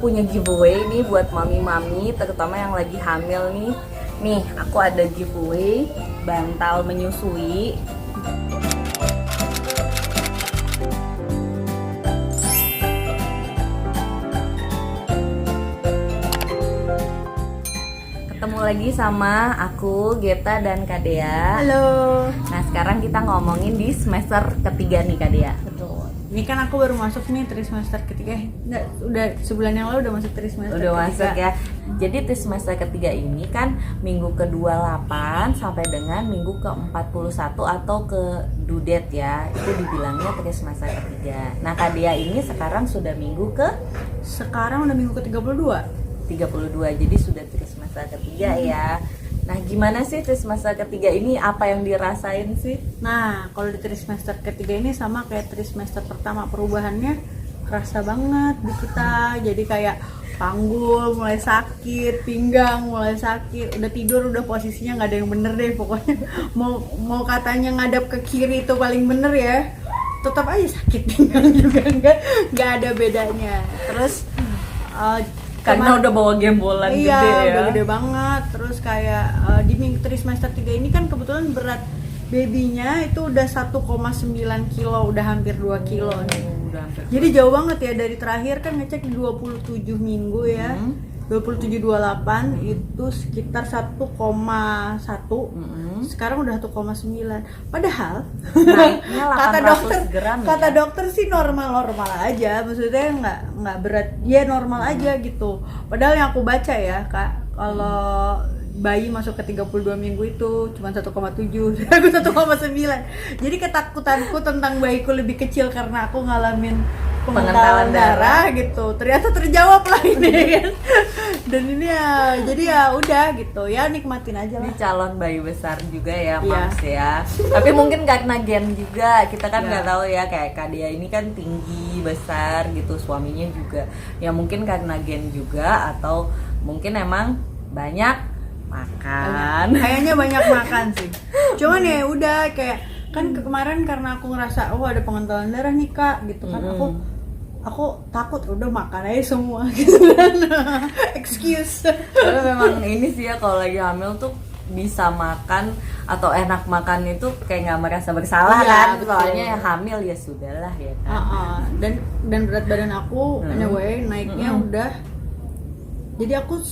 punya giveaway nih buat mami-mami, terutama yang lagi hamil nih. Nih, aku ada giveaway bantal menyusui. Ketemu lagi sama aku, Geta dan Kadea. Halo. Nah, sekarang kita ngomongin di semester ketiga nih, Kadea. Betul. Ini kan aku baru masuk nih trimester ketiga. Nggak, udah sebulan yang lalu udah masuk trimester Udah ketiga. masuk ya. Jadi trimester ketiga ini kan minggu ke-28 sampai dengan minggu ke-41 atau ke due date ya. Itu dibilangnya trimester ketiga. Nah, Kadea ini sekarang sudah minggu ke Sekarang udah minggu ke-32. 32, jadi sudah trimester ketiga ya. Nah, gimana sih trimester ketiga ini, apa yang dirasain sih? Nah, kalau di trimester ketiga ini sama kayak trimester pertama, perubahannya kerasa banget di kita. Jadi kayak panggul mulai sakit, pinggang mulai sakit, udah tidur udah posisinya nggak ada yang bener deh pokoknya. Mau katanya ngadap ke kiri itu paling bener ya, tetap aja sakit pinggang juga, nggak ada bedanya. Terus Karena udah bawa gembolan iya, gede ya. udah gede banget. Terus kayak di minggu trimester 3 ini kan kebetulan berat babynya itu udah 1,9 kilo, udah hampir 2 kilo nih. Udah hampir. Jadi jauh banget ya, dari terakhir kan ngecek di 27 minggu ya. 27-28 itu sekitar 1,1. Sekarang udah 1,9. Padahal Naiknya 800 gram ya? kata dokter sih normal aja, maksudnya nggak berat, ya normal aja gitu. Padahal yang aku baca ya Kak, kalau bayi masuk ke 32 minggu itu cuma 1,7, aku 1,9. Jadi ketakutanku tentang bayiku lebih kecil karena aku ngalamin pengentalan darah gitu, ternyata terjawab lah ini kan. Dan ini ya, jadi ya udah gitu ya, nikmatin aja Ini lah. calon bayi besar juga ya, Iya. Mams ya. Tapi mungkin karena gen juga, kita kan Iya. nggak tahu ya, kayak Kadea ini kan tinggi, besar gitu, suaminya juga. Ya mungkin karena gen juga, atau mungkin emang banyak makan. Kayaknya banyak makan sih. Cuman ya udah, kayak kan kemarin karena aku ngerasa oh ada pengentalan darah nih Kak gitu kan, aku takut udah makan aja semua gitu kan. Excuse. Tapi memang ini sih ya, kalau lagi hamil tuh bisa makan atau enak makan itu kayak nggak merasa bersalah Iya, kan. betul. Soalnya ya hamil ya sudahlah ya kan. Dan berat badan aku anyway naiknya udah, jadi aku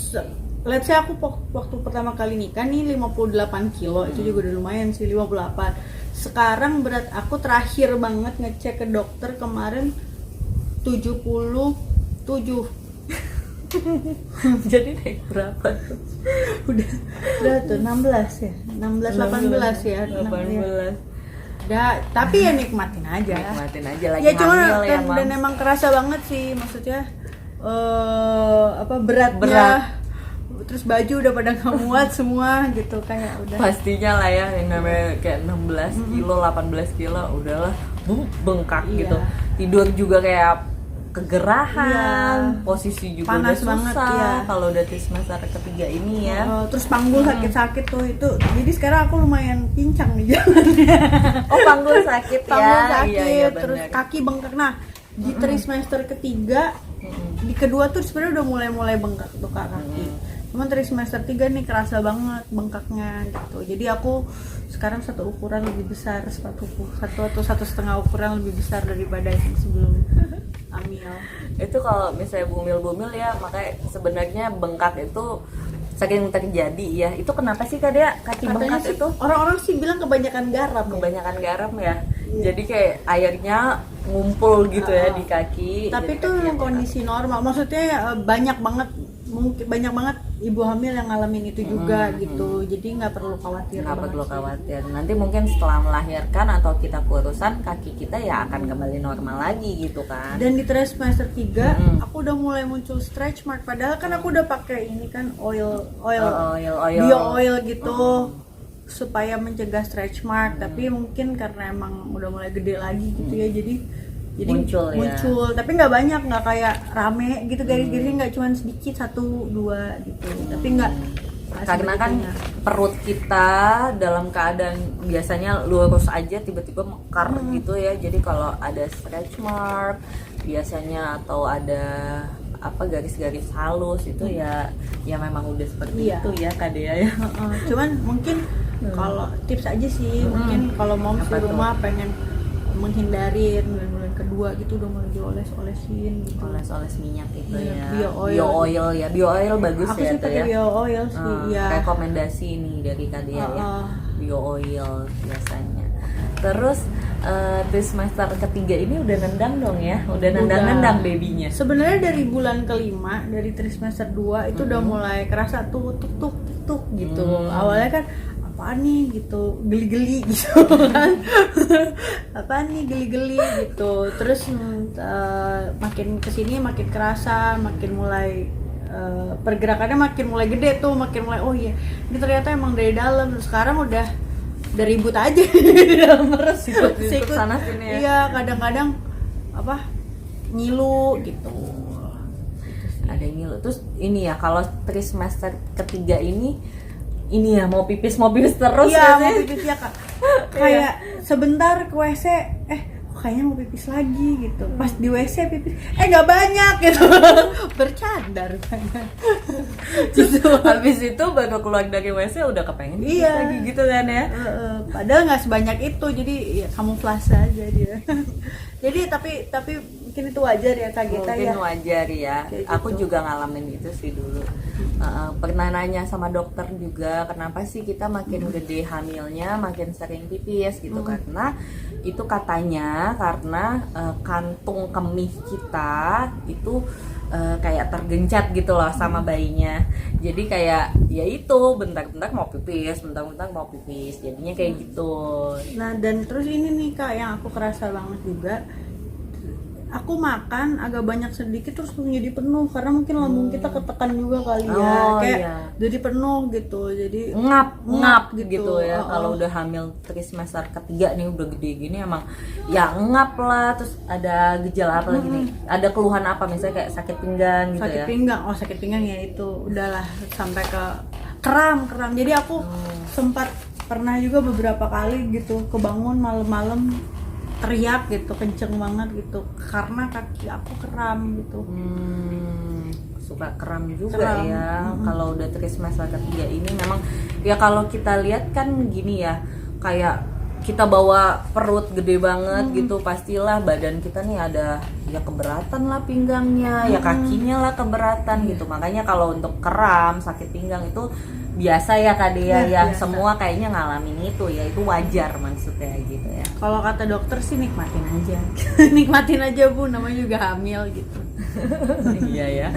let's say aku waktu pertama kali nikah nih 58 kilo, itu juga udah lumayan sih, 58. Sekarang berat aku terakhir banget ngecek ke dokter kemarin 77. Jadi naik berapa tuh? Udah tuh 16 ya, 18 ya, 18. tapi ya nikmatin aja. Nikmatin aja lagi Ya cuma hamil ya, dan Mams. emang kerasa banget sih, maksudnya beratnya. Terus baju udah pada nggak muat semua gitu, kayak udah. Pastinya lah ya, yang namanya kayak 16 kilo, 18 kilo, udahlah bengkak Iya. gitu. Tidur juga kayak kegerahan, Iya. posisi juga Panas udah banget, susah iya. kalau udah semester ketiga ini ya. Terus panggul sakit-sakit tuh itu. Jadi sekarang aku lumayan pincang nih jalannya. Oh, panggul sakit ya. Panggul sakit, Iya, terus bener. kaki bengkak. Nah, di trimester ketiga, di kedua tuh sebenarnya udah mulai bengkak tuh Kak, kaki. Cuman trimester 3 nih kerasa banget bengkaknya gitu. Jadi aku sekarang satu ukuran lebih besar, satu atau 1,5 ukuran lebih besar daripada yang sebelum hamil. Itu kalau misalnya bumil ya, makanya sebenarnya bengkak itu sering terjadi ya. Itu kenapa sih Kak Dea kaki Katanya bengkak sih, itu? orang-orang sih bilang kebanyakan garam. Kebanyakan garam ya. Iya. Jadi kayak airnya ngumpul gitu ya di kaki. Tapi jadi itu kaki yang kondisi normal, maksudnya banyak banget ibu hamil yang ngalamin itu juga gitu, jadi nggak perlu khawatir. nggak banget perlu sih. khawatir. Nanti mungkin setelah melahirkan atau kita kurusan, kaki kita ya akan kembali normal lagi gitu kan. Dan di trimester 3 aku udah mulai muncul stretch mark, padahal kan aku udah pakai ini kan oil bio oil gitu supaya mencegah stretch mark, tapi mungkin karena emang udah mulai gede lagi gitu ya, jadi muncul ya. Tapi nggak banyak, nggak kayak rame gitu, garis-garisnya nggak cuma sedikit 1-2 gitu, tapi nggak karena kan perut kita dalam keadaan biasanya lurus aja tiba-tiba mekar gitu ya. Jadi kalau ada stretch mark biasanya atau ada apa garis-garis halus itu ya memang udah seperti Iya. itu ya Kak Dea ya. Cuman mungkin kalau tips aja sih, mungkin kalau moms Apa di tuh? rumah pengen menghindarin bulan-bulan kedua gitu udah mulai dioles-olesin gitu. Oles-oles minyak itu Iya, ya. bio oil. Bio oil ya. Bio oil bagus Aku ya sih tuh pakai ya. bio oil sih, iya. Rekomendasi nih dari Kak Dea ya. Bio oil biasanya. Terus di semester ketiga ini udah nendang dong ya. Udah nendang-nendang babynya. Sebenarnya dari bulan kelima, dari trimester 2 itu udah mulai kerasa tuh tuk gitu. Awalnya kan apaan nih gitu, geli-geli gitu kan. Apaan nih geli-geli gitu. Terus makin kesini makin kerasa, makin mulai pergerakannya makin mulai gede tuh, makin mulai oh iya ini ternyata emang dari dalam. Sekarang udah ribut aja di dalam perut, Sikut sana sini ya. Iya, kadang-kadang apa ngilu gitu. Ada yang ngilu. Terus ini ya kalau trimester ketiga ini ya mau pipis terus Iya, ya mau sih? pipis ya Kak. Kayak sebentar ke WC, kayaknya mau pipis lagi gitu. Pas di WC pipis, nggak banyak gitu. Bercanda rupanya. Gitu. Habis itu baru keluar dari WC udah kepengen pipis Iya. lagi gitu kan ya. Padahal nggak sebanyak itu, jadi ya kamuflase aja dia. Jadi tapi mungkin itu wajar ya Kak Gita Mungkin ya. wajar ya. Kayak Aku gitu. juga ngalamin itu sih dulu. Pernah nanya sama dokter juga kenapa sih kita makin gede hamilnya makin sering pipis gitu, karena itu katanya karena kantung kemih kita itu kayak tergencat gitu loh sama bayinya. Jadi kayak ya itu bentar-bentar mau pipis, bentar-bentar mau pipis. Jadinya kayak gitu. Nah dan terus ini nih Kak yang aku kerasa banget juga, aku makan agak banyak sedikit terus jadi penuh karena mungkin lambung kita ketekan juga kali ya, Oh, kayak iya. jadi penuh gitu, jadi ngap gitu gitu. ya. Kalau udah hamil trimester ketiga nih udah gede gini emang ya ngap lah. Terus ada gejala apa lagi nih? Ada keluhan apa misalnya kayak sakit pinggang gitu sakit ya? pinggang, sakit pinggang ya itu udahlah sampai ke kram. Jadi aku sempat pernah juga beberapa kali gitu kebangun malam-malam teriak gitu kenceng banget gitu karena kaki aku kram gitu. Suka kram juga Kram. ya. Kalau udah trimester ketiga ini memang ya kalau kita lihat kan gini ya, kayak kita bawa perut gede banget gitu, pastilah badan kita nih ada ya keberatan lah pinggangnya, ya kakinya lah keberatan gitu. Makanya kalau untuk kram, sakit pinggang itu biasa ya Kak Dea ya, biasa. semua kayaknya ngalamin itu ya, itu wajar maksudnya gitu ya. Kalau kata dokter sih nikmatin aja. Nikmatin aja Bu, namanya juga hamil gitu. Iya ya.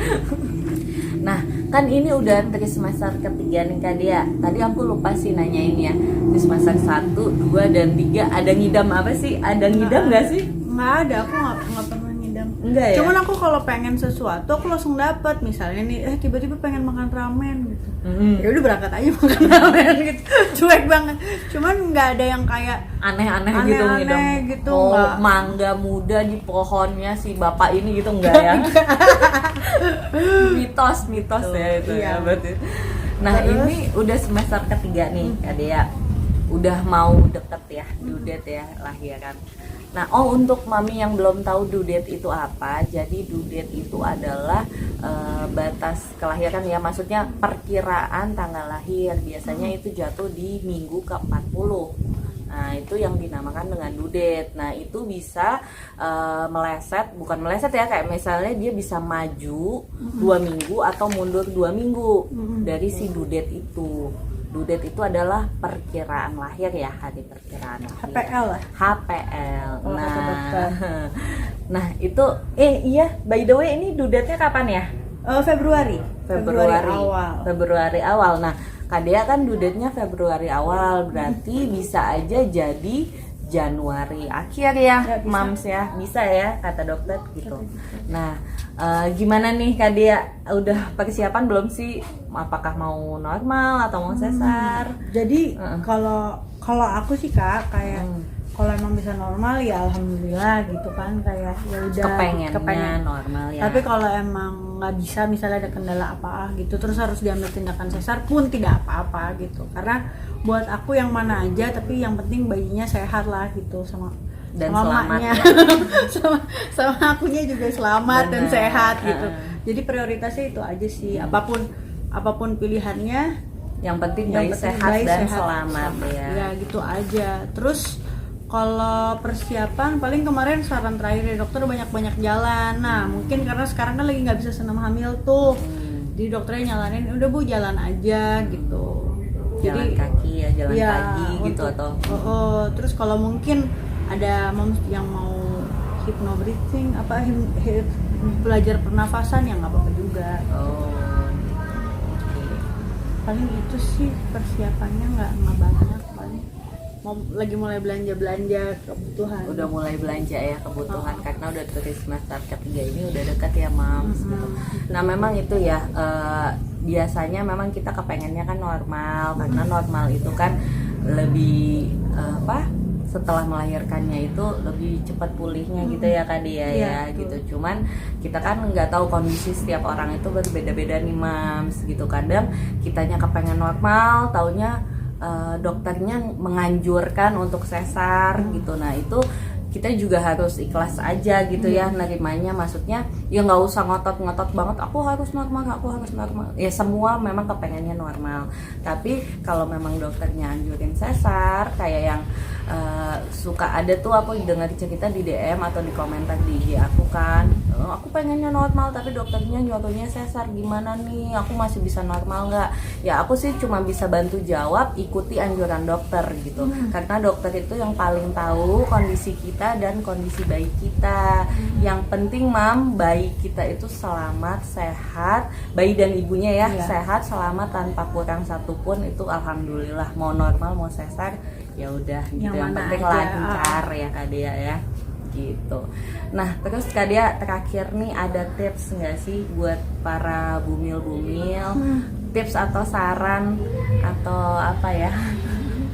Nah, kan ini udah trimester ketiga nih Kak Dea. Tadi aku lupa sih nanyain ya. Trimester 1, 2, dan 3 ada ngidam apa sih? Ada ngidam nggak sih? Nggak ada, aku nggak pernah ngidam. Enggak ya? Cuman aku kalau pengen sesuatu aku langsung dapat. Misalnya nih, tiba-tiba pengen makan ramen gitu. Ya udah berangkat aja makan ramen gitu. Cuek banget. Cuman nggak ada yang kayak Aneh-aneh gitu Aneh-aneh ngidam. gitu, Oh, nggak. mangga muda di pohonnya si bapak ini gitu enggak ya? mitos ya itu Iya. ya berarti. Nah, Terus? ini udah semester ketiga nih Kak Dea. Udah mau deket ya, due date ya lahiran. Nah, untuk mami yang belum tahu due date itu apa, jadi due date itu adalah batas kelahiran ya, maksudnya perkiraan tanggal lahir. Biasanya itu jatuh di minggu ke-40. Nah, itu yang dinamakan dengan due date. Nah, itu bisa bukan meleset ya, kayak misalnya dia bisa maju 2 minggu atau mundur 2 minggu dari si due date itu. Due date itu adalah perkiraan lahir ya, hari perkiraan lahir. HPL lah. HPL. Kalau kata dokter. Nah, itu iya, by the way ini due date-nya kapan ya? Februari awal. Februari awal. Nah, Kak Dea kan due date-nya Februari awal, berarti bisa aja jadi Januari akhir ya, Ya, bisa. Mams ya. Bisa ya kata dokter gitu. Nah, gimana nih Kak Dea? Udah persiapan belum sih? Apakah mau normal atau mau sesar? Jadi kalau aku sih Kak kayak kalau emang bisa normal ya alhamdulillah gitu kan, kayak ya udah Kepengennya normal ya. Tapi kalau emang nggak bisa, misalnya ada kendala apa gitu terus harus diambil tindakan sesar pun tidak apa-apa gitu, karena buat aku yang mana aja tapi yang penting bayinya sehat lah gitu, sama Dan sama selamat emaknya. ya. sama akunya juga selamat dan Bener. sehat gitu. Jadi prioritasnya itu aja sih, apapun pilihannya Yang penting yang bayi penting sehat bayi dan sehat. selamat ya. Ya gitu aja. Terus kalau persiapan paling kemarin saran terakhir dari dokter banyak-banyak jalan. Nah mungkin karena sekarang kan lagi nggak bisa senam hamil tuh, jadi dokternya nyalanin udah Bu jalan aja gitu. Jalan kaki ya, jalan pagi gitu atau terus kalau mungkin ada moms yang mau hypnobreathing belajar pernafasan yang nggak apa-apa juga. Paling itu sih persiapannya nggak banyak, paling lagi mulai belanja kebutuhan. Udah mulai belanja ya kebutuhan karena udah trimester ketiga ini udah dekat ya Mams gitu. Nah memang itu ya biasanya memang kita kepengennya kan normal, karena normal itu kan lebih setelah melahirkannya itu lebih cepat pulihnya gitu ya Kak Dia ya gitu. Cuman kita kan nggak tahu kondisi setiap orang itu berbeda-beda nih Mams gitu. Kadang kitanya kepengen normal, taunya dokternya menganjurkan untuk sesar gitu. Nah itu kita juga harus ikhlas aja gitu ya nerimanya, maksudnya ya nggak usah ngotot-ngotot banget aku harus normal ya, semua memang kepengennya normal, tapi kalau memang dokternya anjurin sesar kayak yang suka ada tuh aku dengar cerita di DM atau di komentar di IG aku kan, aku pengennya normal tapi dokternya nyuruhnya sesar, gimana nih aku masih bisa normal nggak? Ya aku sih cuma bisa bantu jawab, ikuti anjuran dokter gitu, karena dokter itu yang paling tahu kondisi kita dan kondisi bayi kita. Yang penting Mam, bayi kita itu selamat, sehat, bayi dan ibunya ya sehat, selamat tanpa kurang satupun, itu alhamdulillah. Mau normal mau sesar ya udah gitu, yang penting lancar ya Kak Dea ya gitu. Nah terus Kak Dea terakhir nih, ada tips nggak sih buat para bumil-bumil, tips atau saran atau apa ya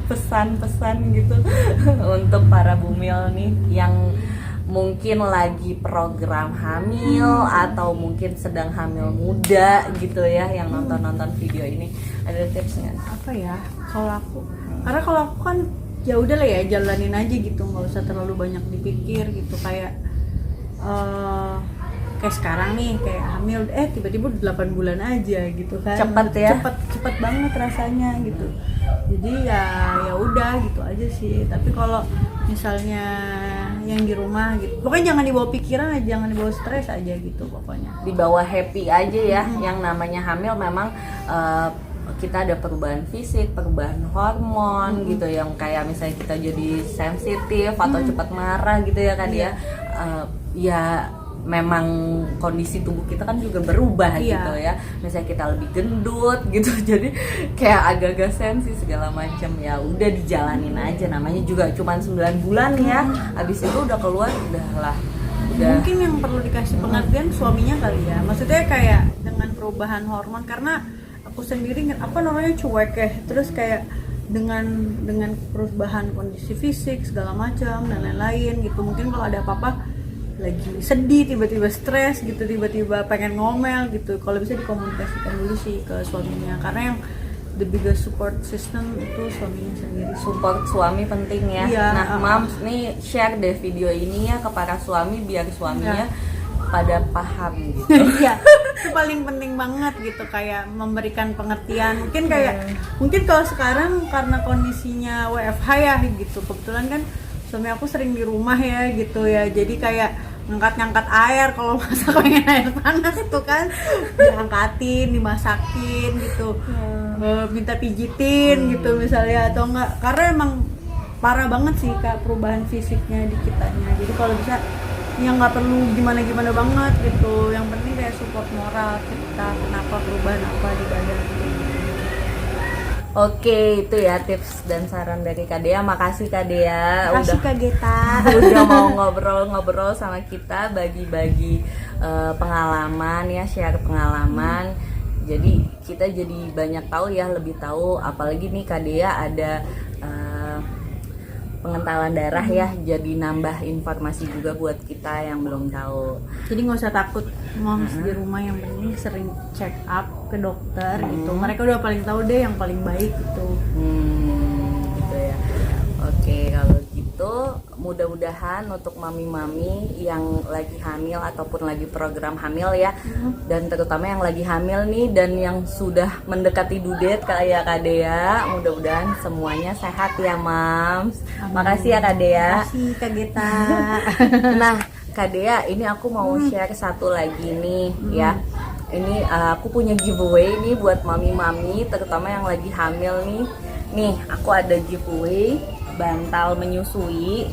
pesan-pesan gitu untuk para bumil nih yang mungkin lagi program hamil atau mungkin sedang hamil muda gitu ya, yang nonton video ini, ada tipsnya apa ya? Kalau aku karena kalau aku kan ya udah lah ya, jalanin aja gitu, nggak usah terlalu banyak dipikir gitu. Kayak kayak sekarang nih kayak hamil tiba-tiba 8 bulan aja gitu kan, cepet ya, cepet banget rasanya gitu. Jadi ya udah gitu aja sih. Tapi kalau misalnya yang di rumah gitu, pokoknya jangan dibawa pikiran aja, jangan dibawa stres aja gitu, pokoknya dibawa happy aja ya. Yang namanya hamil memang kita ada perubahan fisik, perubahan hormon gitu, yang kayak misalnya kita jadi sensitif atau cepat marah gitu ya kan ya. Ya memang kondisi tubuh kita kan juga berubah gitu ya. Misalnya kita lebih gendut gitu, jadi kayak agak-agak sensi segala macam. Ya udah dijalanin aja, namanya juga cuma 9 bulan ya. Abis itu udah keluar udah. Mungkin yang perlu dikasih pengertian suaminya kali ya. Maksudnya kayak dengan perubahan hormon, karena aku sendiri cuek ya. Terus kayak dengan perubahan kondisi fisik segala macam dan lain-lain gitu. Mungkin kalau ada apa-apa lagi sedih, tiba-tiba stres gitu, tiba-tiba pengen ngomel gitu, kalau bisa dikomunikasikan dulu sih ke suaminya, karena yang the biggest support system itu suaminya sendiri. Support suami penting ya. Nah Mams nih share deh video ini ya ke para suami biar suaminya pada paham gitu. Iya, itu paling penting banget gitu, kayak memberikan pengertian. Mungkin kalau sekarang karena kondisinya WFH ya gitu, kebetulan kan suami aku sering di rumah ya gitu ya, jadi kayak ngangkat air, kalau masak pengen air panas itu kan diangkatin, dimasakin gitu, minta pijitin gitu misalnya, atau enggak, karena emang parah banget sih Kak perubahan fisiknya di kitanya. Jadi kalau bisa ya nggak perlu gimana banget gitu, yang penting kayak support moral kita, kenapa perubahan apa di badan gitu. Oke, itu ya tips dan saran dari Kak Dea. Makasih Kak Dea Makasih Kak Geta udah mau ngobrol-ngobrol sama kita, bagi-bagi pengalaman ya, share pengalaman. Jadi kita jadi banyak tahu ya, lebih tahu, apalagi nih Kak Dea ada pengentalan darah ya, jadi nambah informasi juga buat kita yang belum tahu. Jadi nggak usah takut moms di rumah, yang penting sering check up ke dokter gitu. Mereka udah paling tahu deh yang paling baik gitu. Gitu ya. Oke, kalau gitu mudah-mudahan untuk mami-mami yang lagi hamil ataupun lagi program hamil ya, dan terutama yang lagi hamil nih dan yang sudah mendekati due date kayak Kak Dea, mudah-mudahan semuanya sehat ya Mams. Makasih ya Kak Dea. Makasih Kak Geta. Nah Kak Dea, ini aku mau share satu lagi nih ya. Ini aku punya giveaway nih buat mami-mami terutama yang lagi hamil nih. Nih aku ada giveaway bantal menyusui.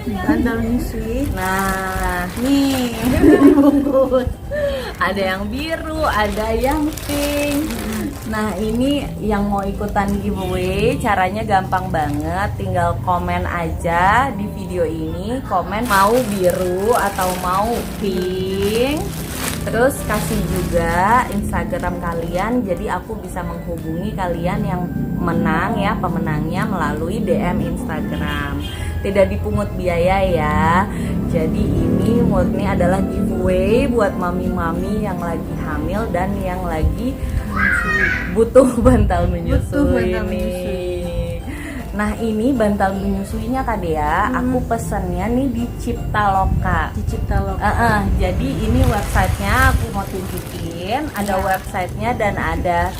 Bantal menyusui. Nah, Nih, dibungkus. ada yang biru, ada yang pink. Nah, ini yang mau ikutan giveaway, caranya gampang banget. Tinggal komen aja di video ini, komen mau biru atau mau pink. Terus kasih juga Instagram kalian, jadi aku bisa menghubungi kalian yang menang ya, pemenangnya melalui DM Instagram. Tidak dipungut biaya ya. Jadi ini murni adalah giveaway buat mami-mami yang lagi hamil dan yang lagi butuh bantal menyusui nih. Nah ini bantal menyusuinya Kak Dea, aku pesennya nih di Ciptaloka. Di Ciptaloka. Jadi ini websitenya aku mau tunjukin, ada websitenya dan ada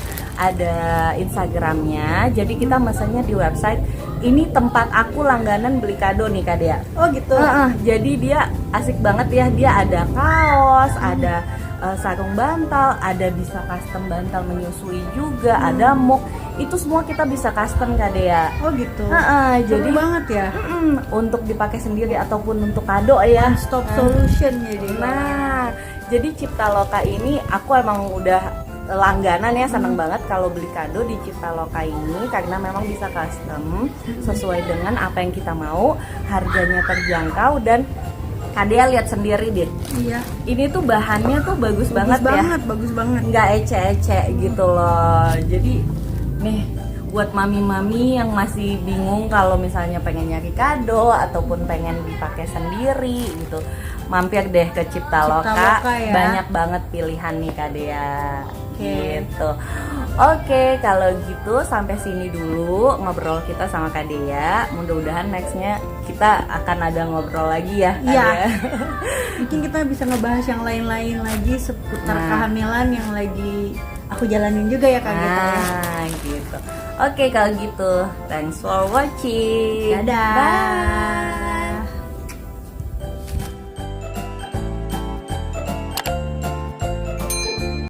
Instagramnya. Jadi kita mesennya di website. Ini tempat aku langganan beli kado nih Kak Dea. Oh gitu. Jadi dia asik banget ya, dia ada kaos, ada sarung bantal, ada bisa custom bantal menyusui juga, ada mug. Itu semua kita bisa custom Kak Dea. Oh gitu. Jadi Seru banget ya. untuk dipakai sendiri ataupun untuk kado ya. Stop solution jadi. Nah, jadi Ciptaloka ini aku emang udah langganan ya, seneng banget kalau beli kado di Ciptaloka ini karena memang bisa custom sesuai dengan apa yang kita mau, harganya terjangkau dan Kak Dea lihat sendiri deh. Iya. Ini tuh bahannya tuh bagus banget ya. Bagus banget. Nggak ece-ece gitu loh. Jadi nih buat mami-mami yang masih bingung kalau misalnya pengen nyari kado ataupun pengen dipakai sendiri gitu, mampir deh ke Ciptaloka. Ya. Banyak banget pilihan nih Kak Dea. Gitu. Oke, kalau gitu sampai sini dulu ngobrol kita sama Kak Dea. Mudah-mudahan nextnya kita akan ada ngobrol lagi ya Kak Dea. Mungkin kita bisa ngebahas yang lain-lain lagi seputar kehamilan yang lagi aku jalanin juga ya Kak Geta. Gitu. Oke, kalau gitu thanks for watching. Dadah. Bye.